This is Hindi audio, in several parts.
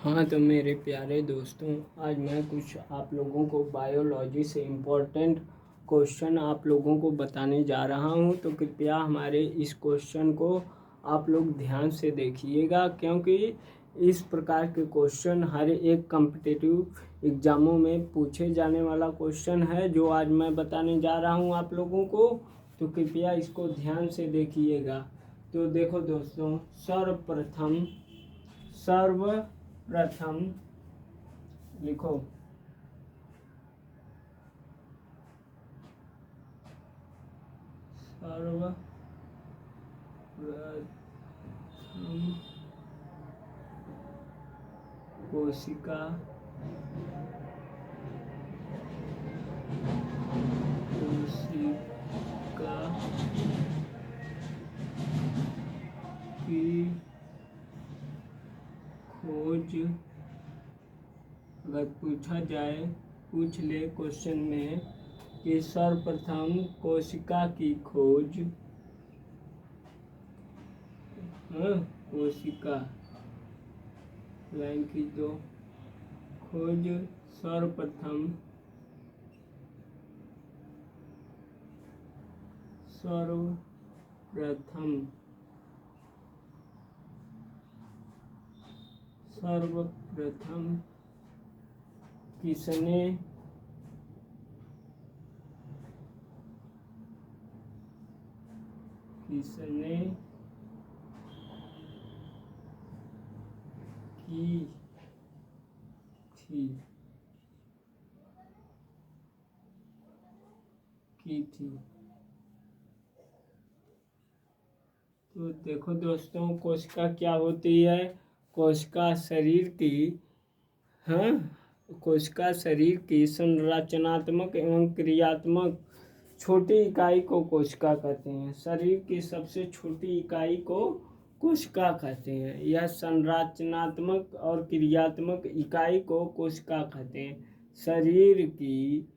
हाँ तो मेरे प्यारे दोस्तों, आज मैं कुछ आप लोगों को बायोलॉजी से इम्पोर्टेंट क्वेश्चन आप लोगों को बताने जा रहा हूँ। तो कृपया हमारे इस क्वेश्चन को आप लोग ध्यान से देखिएगा, क्योंकि इस प्रकार के क्वेश्चन हर एक कॉम्पिटिटिव एग्ज़ामों में पूछे जाने वाला क्वेश्चन है जो आज मैं बताने जा रहा हूँ आप लोगों को। तो कृपया इसको ध्यान से देखिएगा। तो देखो दोस्तों, सर्वप्रथम लिखो सर्वप्रथम कोशिका की खोज अगर पूछ ले क्वेश्चन में कि सर्वप्रथम कोशिका की खोज कोशिका लाइन की दो खोज सर्वप्रथम किसने की थी। तो देखो दोस्तों, कोशिका क्या होती है? कोशिका शरीर की संरचनात्मक एवं क्रियात्मक छोटी इकाई को कोशिका कहते हैं। शरीर की सबसे छोटी इकाई को कोशिका कहते हैं। यह संरचनात्मक और क्रियात्मक इकाई को कोशिका कहते हैं। शरीर की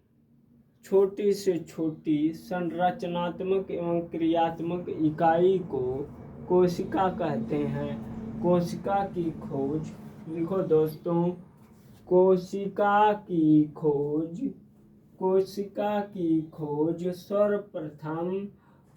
छोटी से छोटी संरचनात्मक एवं क्रियात्मक इकाई को कोशिका कहते हैं। कोशिका की खोज लिखो दोस्तों, कोशिका की खोज सर्वप्रथम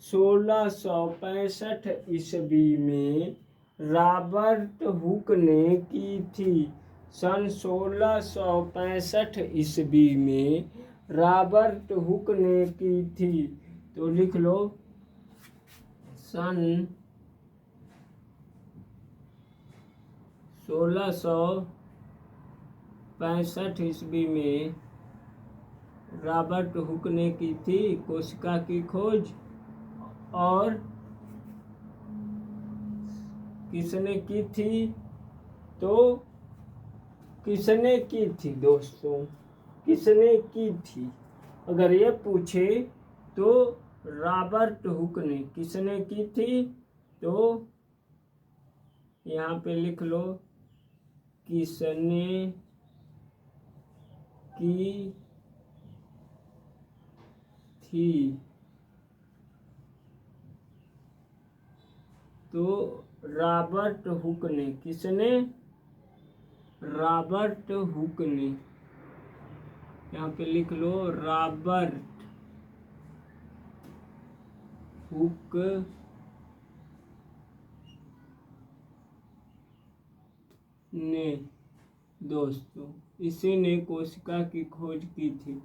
1665 ईस्वी में रॉबर्ट हुक ने की थी। सन 1665 ईस्वी में रॉबर्ट हुक ने की थी। तो लिख लो, सन 1665 ईस्वी में रॉबर्ट हुक ने की थी कोशिका की खोज। और किसने की थी? तो किसने की थी दोस्तों, किसने की थी? अगर ये पूछे तो रॉबर्ट हुक ने। किसने की थी? तो यहाँ पे लिख लो, किसने की थी। तो रॉबर्ट हुक ने। किसने? रॉबर्ट हुक ने। यहाँ पे लिख लो, रॉबर्ट हुक ने दोस्तों, इसी ने कोशिका की खोज की थी।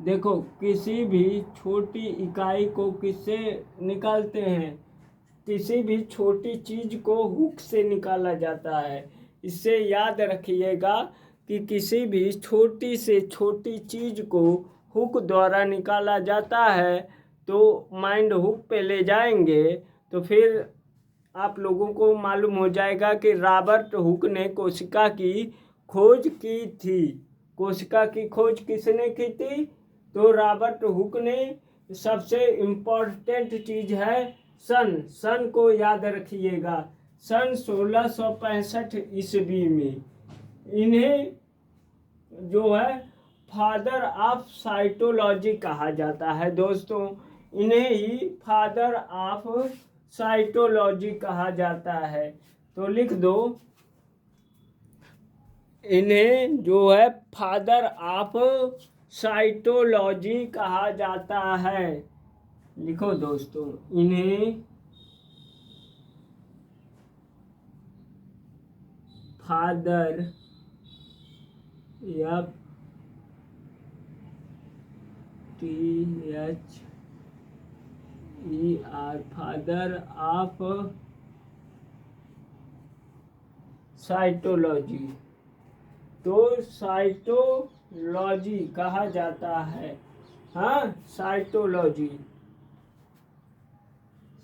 देखो, किसी भी छोटी इकाई को किससे निकालते हैं? किसी भी छोटी चीज को हुक से निकाला जाता है। इससे याद रखिएगा कि किसी भी छोटी से छोटी चीज को हुक द्वारा निकाला जाता है। तो माइंड हुक पे ले जाएंगे तो फिर आप लोगों को मालूम हो जाएगा कि रॉबर्ट हुक ने कोशिका की खोज की थी। कोशिका की खोज किसने की थी? तो रॉबर्ट हुक ने। सबसे इम्पोर्टेंट चीज है सन को याद रखिएगा। सन 1665 ईस्वी में इन्हें जो है फादर ऑफ साइटोलॉजी कहा जाता है दोस्तों। इन्हें ही फादर ऑफ साइटोलॉजी कहा जाता है। तो लिख दो, इन्हें जो है फादर ऑफ साइटोलॉजी कहा जाता है। लिखो दोस्तों, इन्हें father F T H E R father of cytology, तो साइटोलॉजी कहा जाता है। हाँ, साइटोलॉजी,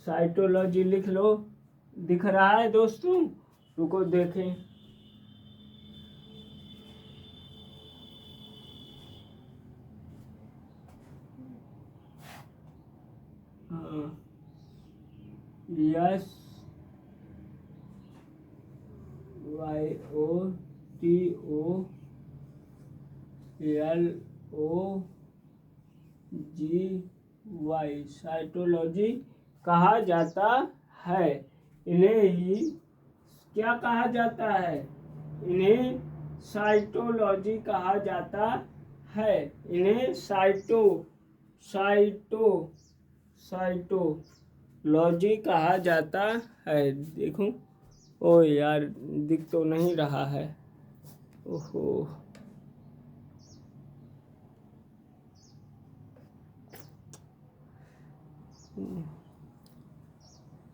साइटोलॉजी लिख लो। दिख रहा है दोस्तों? रुको देखें। यस YOTOLOGY साइटोलॉजी कहा जाता है। इन्हें ही क्या कहा जाता है? इन्हें साइटोलॉजी कहा जाता है। इन्हें साइटोलॉजी कहा जाता है। देखो, ओ यार, दिख तो नहीं रहा है। ओहो,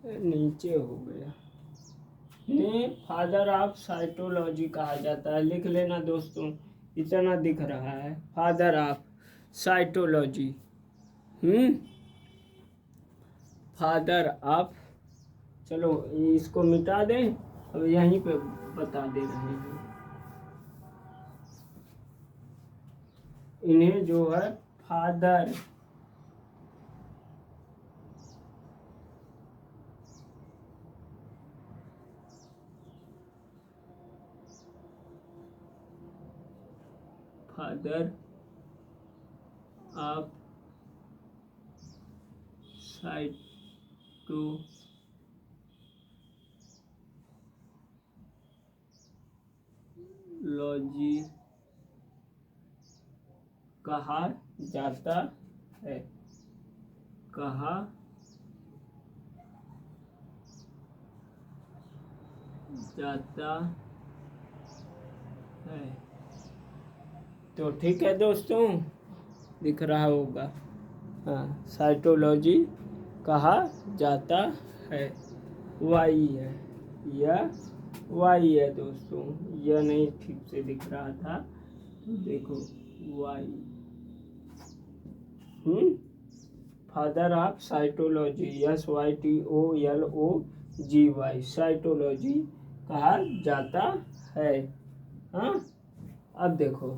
नीचे हो गया। इन्हें फादर ऑफ साइटोलॉजी कहा जाता है। लिख लेना दोस्तों, इतना दिख रहा है, father of cytology. Father of, चलो इसको मिटा दें, अब यहीं पे बता दे रहे हैं। इन्हें जो है फादर ऑफ साइटोलॉजी कहा जाता है। कहा जाता है। तो ठीक है दोस्तों, दिख रहा होगा। हाँ, साइटोलॉजी कहा जाता है। वाई है, यह वाई है दोस्तों, यह नहीं ठीक से दिख रहा था, तो देखो Y. Father of cytology, SYTOLOGY cytology कहा जाता है। हाँ, अब देखो,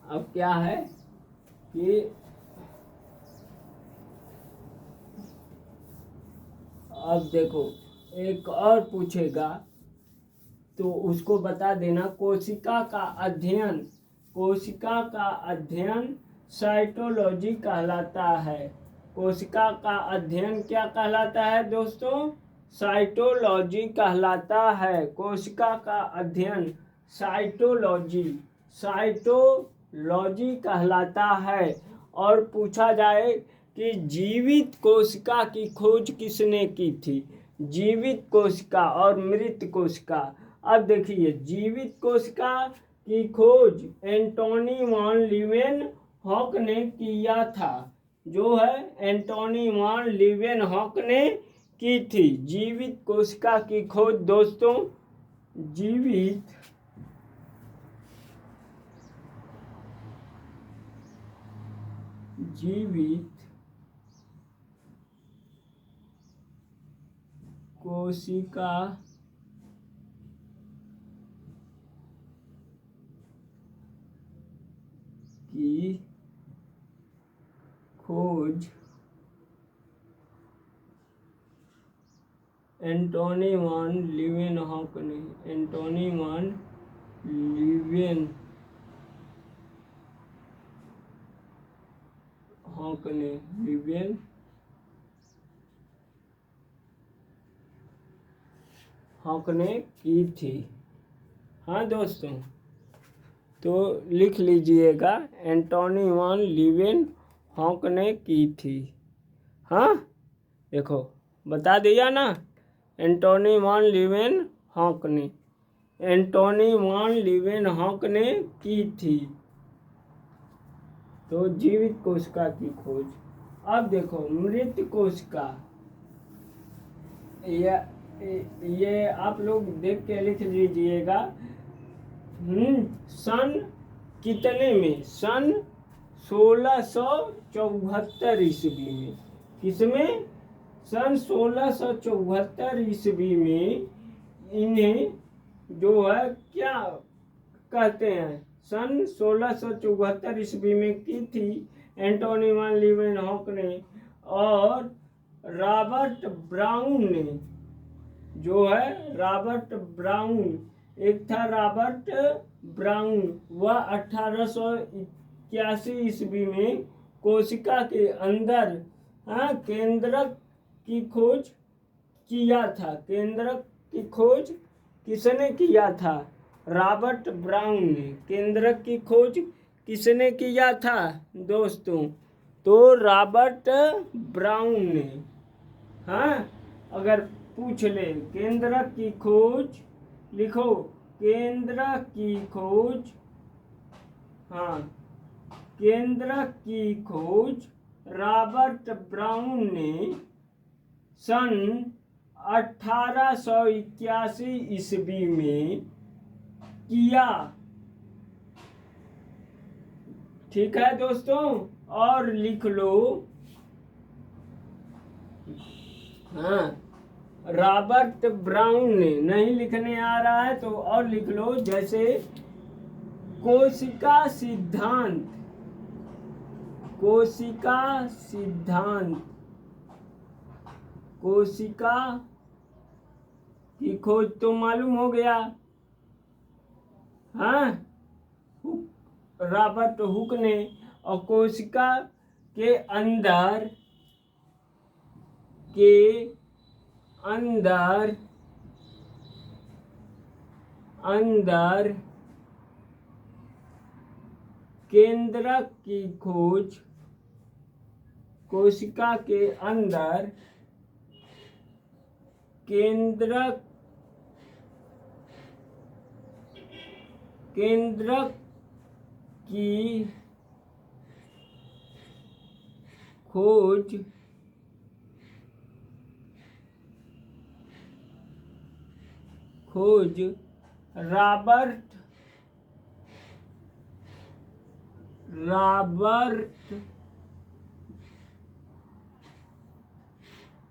अब क्या है कि अब देखो, एक और पूछेगा तो उसको बता देना। कोशिका का अध्ययन साइटोलॉजी कहलाता है। कोशिका का अध्ययन क्या कहलाता है दोस्तों? साइटोलॉजी कहलाता है। कोशिका का अध्ययन साइटोलॉजी कहलाता है। और पूछा जाए कि जीवित कोशिका की खोज किसने की थी? जीवित कोशिका और मृत कोशिका। अब देखिए, जीवित कोशिका की खोज एंटोनी वान लीवेनहॉक ने किया था। जो है एंटोनी वान लीवेनहॉक ने की थी जीवित कोशिका की खोज दोस्तों। जीवित कोशिका की खोज एंटोनी वान लीवेनहॉक ने लीवेनहॉक ने की थी। हाँ दोस्तों, तो लिख लीजिएगा, एंटोनी वान लीवेनहॉक ने की थी। हाँ देखो, बता दिया ना, एंटोनी वान लीवेनहॉक ने, एंटोनी वान लीवेनहॉक ने की थी। तो जीवित कोशिका की खोज। अब देखो मृत कोशिका, ये आप लोग देख के लिख लीजिएगा। सन कितने में? सन 1674 ईस्वी में। किसमें? सन 1674 ईस्वी में इन्हें जो है क्या कहते हैं, सन 1674 ईस्वी में की थी एंटोनी वान लीवेनहॉक ने। और रॉबर्ट ब्राउन ने, जो है रॉबर्ट ब्राउन, एक था रॉबर्ट ब्राउन, वह 1881 ईस्वी में कोशिका के अंदर केंद्रक की खोज किया था। केंद्रक की खोज किसने किया था? रॉबर्ट ब्राउन ने। केंद्रक की खोज किसने किया था दोस्तों? तो रॉबर्ट ब्राउन ने। हाँ, अगर पूछ ले केंद्रक की खोज, लिखो केंद्रक की खोज। हाँ, केंद्रक की खोज रॉबर्ट ब्राउन ने सन 1881 ईस्वी में किया। ठीक है दोस्तों, और लिख लो। हाँ, रॉबर्ट ब्राउन ने, नहीं लिखने आ रहा है तो और लिख लो, जैसे कोशिका सिद्धांत। कोशिका सिद्धांत, कोशिका की खोज तो मालूम हो गया। हाँ, रॉबर्ट हुक ने। और कोशिका के अंदर केंद्रक की खोज, कोशिका के अंदर केंद्रक की खोज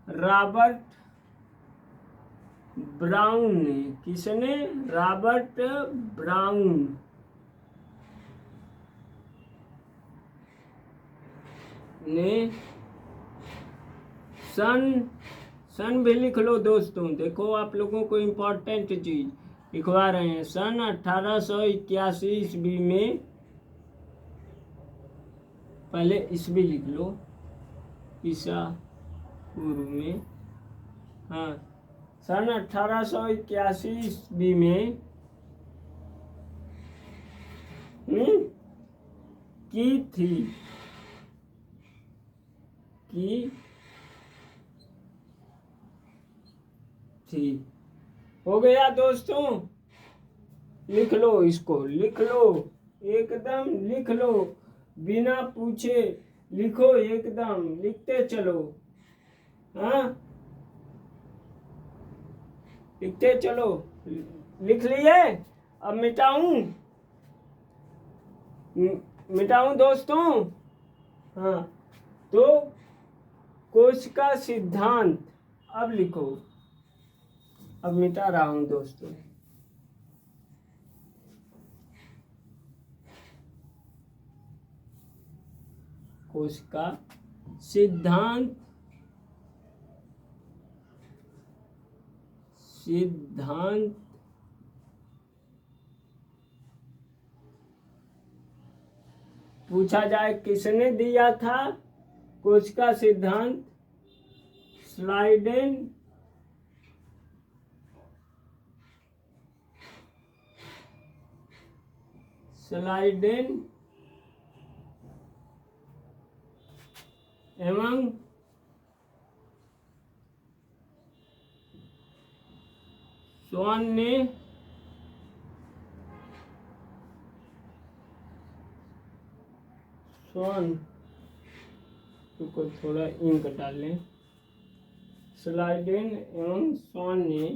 रॉबर्ट ब्राउन ने। किसने? रॉबर्ट ब्राउन ने। सन भी लिख लो दोस्तों, देखो आप लोगों को इम्पोर्टेंट चीज लिखवा रहे हैं। सन 1881 ईस्वी में, पहले ईस्वी लिख लो, ईसा पूर्व में। हाँ, सन 1881 ईस्वी में की थी। हो गया दोस्तों, लिख लो, इसको लिख लो, एकदम लिख लो, बिना पूछे लिखो, एकदम लिखते चलो। हाँ, लिखते चलो। लिख लिए? अब मिटाऊं दोस्तों? हाँ, तो कोशिका सिद्धांत अब लिखो। अब मिटा रहा हूं दोस्तों। कोशिका सिद्धांत पूछा जाए किसने दिया था कोशिका सिद्धांत? स्लाइडेन स्लाइडेन एवं स्वान ने को थोड़ा इंक डाल लें। स्लाइडेन एवं स्वान ने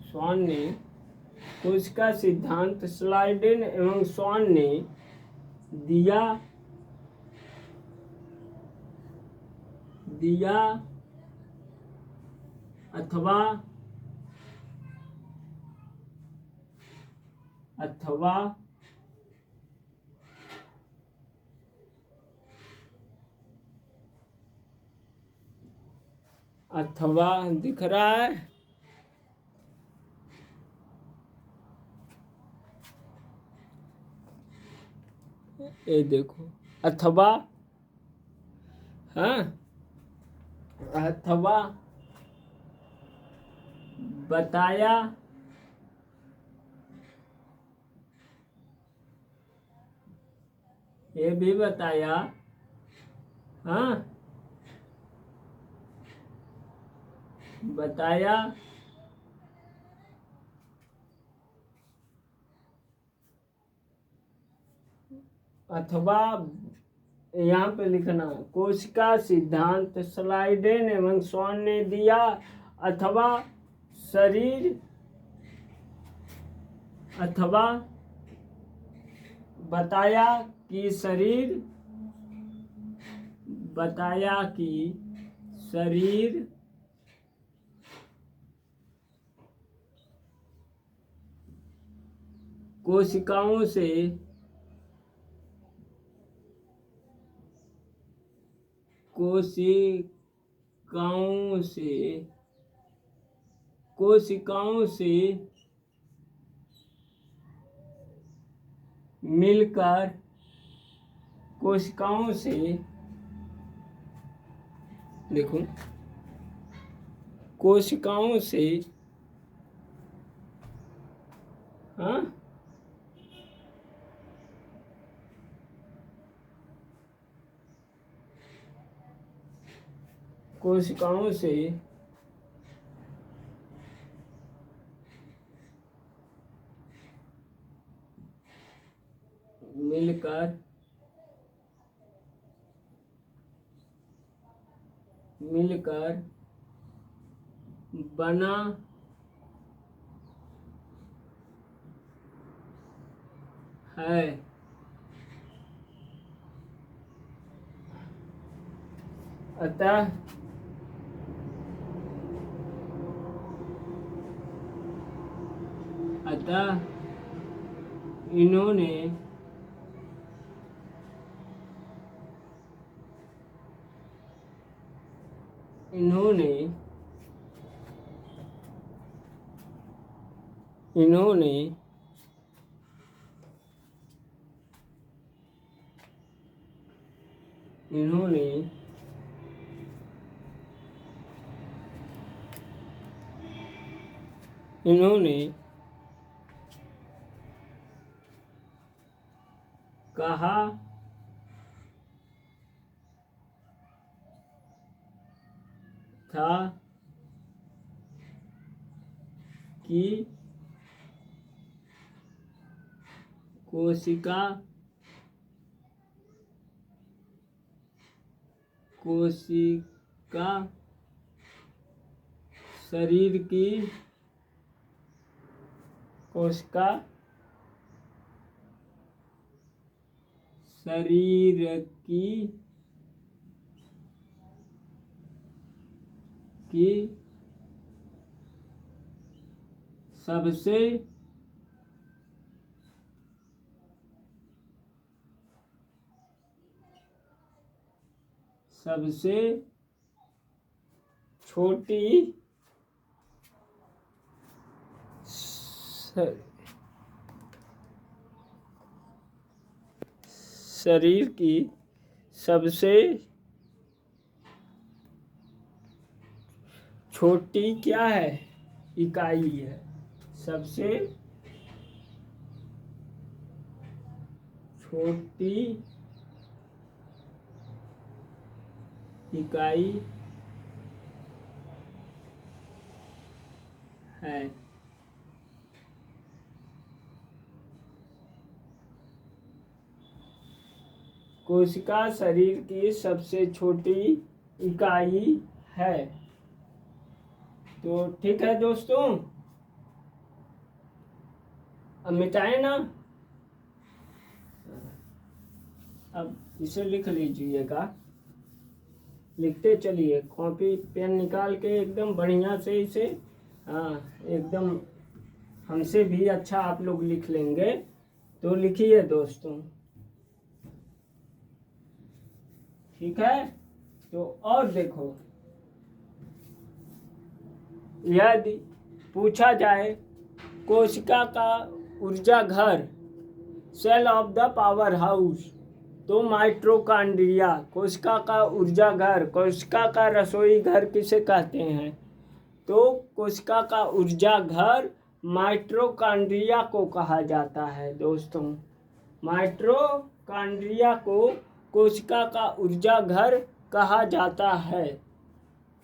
स्वान ने कोशिका सिद्धांत स्लाइडेन एवं स्वान ने दिया अथवा दिख रहा है, ये देखो अथवा, हाँ, अथवा बताया ये भी बताया, हाँ, बताया अथवा यहाँ पे लिखना कोशिका सिद्धांत स्लाइडेन एवं स्वान ने दिया अथवा शरीर अथवा बताया कि शरीर कोशिकाओं से मिलकर देखो कोशिकाओं से, हाँ, कोशिकाओं से मिलकर बना है। अतः इन्होंने कहा था कि कोशिका शरीर की सबसे सबसे छोटी शरीर की सबसे छोटी क्या है, इकाई है। सबसे छोटी इकाई है। कोशिका शरीर की सबसे छोटी इकाई है। तो ठीक है दोस्तों, अब मिटाए ना। अब इसे लिख लीजिएगा, लिखते चलिए, कॉपी पेन निकाल के एकदम बढ़िया से इसे, हाँ एकदम हमसे भी अच्छा आप लोग लिख लेंगे। तो लिखिए दोस्तों, ठीक है। तो और देखो, यदि पूछा जाए कोशिका का ऊर्जा घर, cell of the power house, तो माइटोकॉन्ड्रिया, कोशिका का ऊर्जा घर, कोशिका का रसोई घर किसे कहते हैं? तो कोशिका का ऊर्जा घर माइटोकॉन्ड्रिया को कहा जाता है दोस्तों। माइटोकॉन्ड्रिया को कोशिका का ऊर्जा घर कहा जाता है।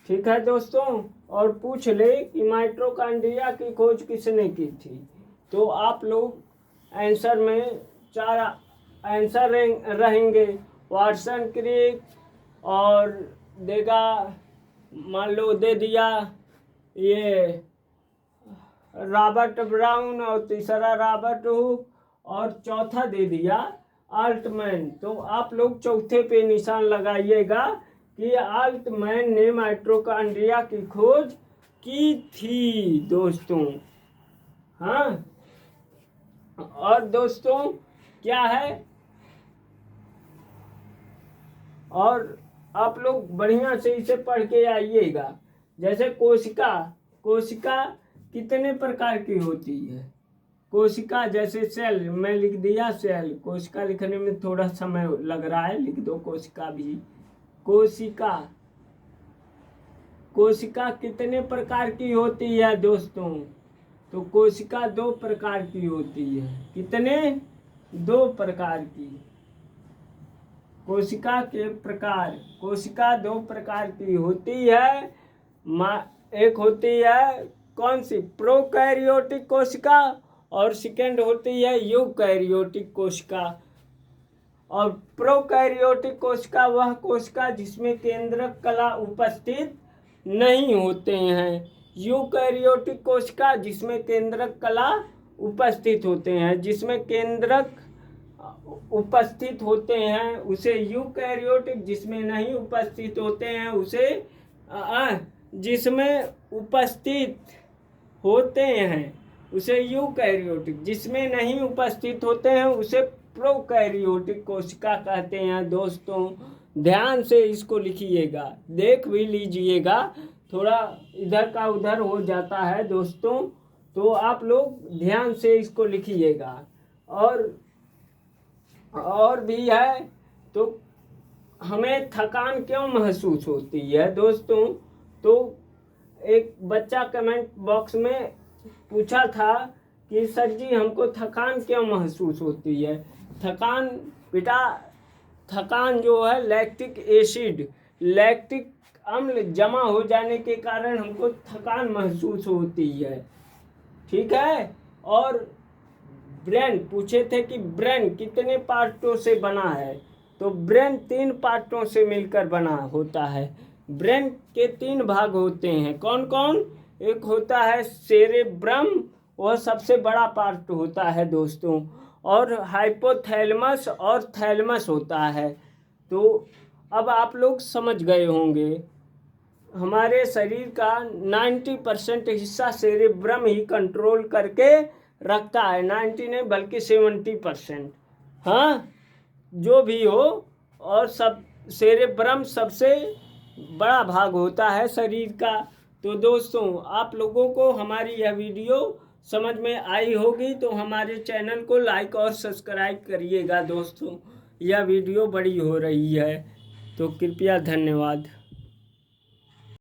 ठीक है दोस्तों। और पूछ ले कि माइटोकॉन्ड्रिया की खोज किसने की थी, तो आप लोग आंसर में 4 आंसर रहेंगे। वाटसन क्रिक, और देगा, मान लो दे दिया ये रॉबर्ट ब्राउन, और तीसरा रॉबर्ट हुक, और चौथा दे दिया अल्टमैन। तो आप लोग चौथे पे निशान लगाइएगा कि अल्टमैन ने माइटोकॉन्ड्रिया की खोज की थी दोस्तों। हाँ, और दोस्तों क्या है, और आप लोग बढ़िया से इसे पढ़ के आइएगा। जैसे कोशिका कितने प्रकार की होती है? कोशिका जैसे सेल, मैं लिख दिया सेल, कोशिका लिखने में थोड़ा समय लग रहा है, लिख दो कोशिका भी। कोशिका कितने प्रकार की होती है दोस्तों? तो कोशिका 2 प्रकार की होती है। कितने? 2 प्रकार की। कोशिका के प्रकार, कोशिका 2 प्रकार की होती है। एक होती है कौन सी? प्रोकैरियोटिक कोशिका, और सेकेंड होती है यूकैरियोटिक कोशिका। और प्रोकैरियोटिक कोशिका वह कोशिका जिसमें केंद्रक कला उपस्थित नहीं होते हैं। यूकैरियोटिक कोशिका जिसमें केंद्रक कला उपस्थित होते हैं, जिसमें केंद्रक उपस्थित होते हैं उसे यूकैरियोटिक, जिसमें नहीं उपस्थित होते हैं उसे जिसमें उपस्थित होते हैं उसे यूकैरियोटिक, जिसमें नहीं उपस्थित होते हैं उसे प्रोकैरियोटिक कोशिका कहते हैं दोस्तों। ध्यान से इसको लिखिएगा, देख भी लीजिएगा, थोड़ा इधर का उधर हो जाता है दोस्तों, तो आप लोग ध्यान से इसको लिखिएगा। और भी है, तो हमें थकान क्यों महसूस होती है दोस्तों? तो एक बच्चा कमेंट बॉक्स में पूछा था कि सर जी हमको थकान क्यों महसूस होती है? थकान बेटा, थकान जो है लैक्टिक अम्ल जमा हो जाने के कारण हमको थकान महसूस होती है। ठीक है। और ब्रेन पूछे थे कि ब्रेन कितने पार्टों से बना है? तो ब्रेन 3 पार्टों से मिलकर बना होता है। ब्रेन के 3 भाग होते हैं, कौन कौन? एक होता है सेरेब्रम, वह सबसे बड़ा पार्ट होता है दोस्तों, और हाइपोथैलेमस और थैलेमस होता है। तो अब आप लोग समझ गए होंगे, हमारे शरीर का 90% हिस्सा सेरेब्रम ही कंट्रोल करके रखता है। 90 नहीं बल्कि 70%। हाँ, जो भी हो, और सब सेरेब्रम सबसे बड़ा भाग होता है शरीर का। तो दोस्तों, आप लोगों को हमारी यह वीडियो समझ में आई होगी तो हमारे चैनल को लाइक और सब्सक्राइब करिएगा। दोस्तों, यह वीडियो बड़ी हो रही है तो कृपया धन्यवाद।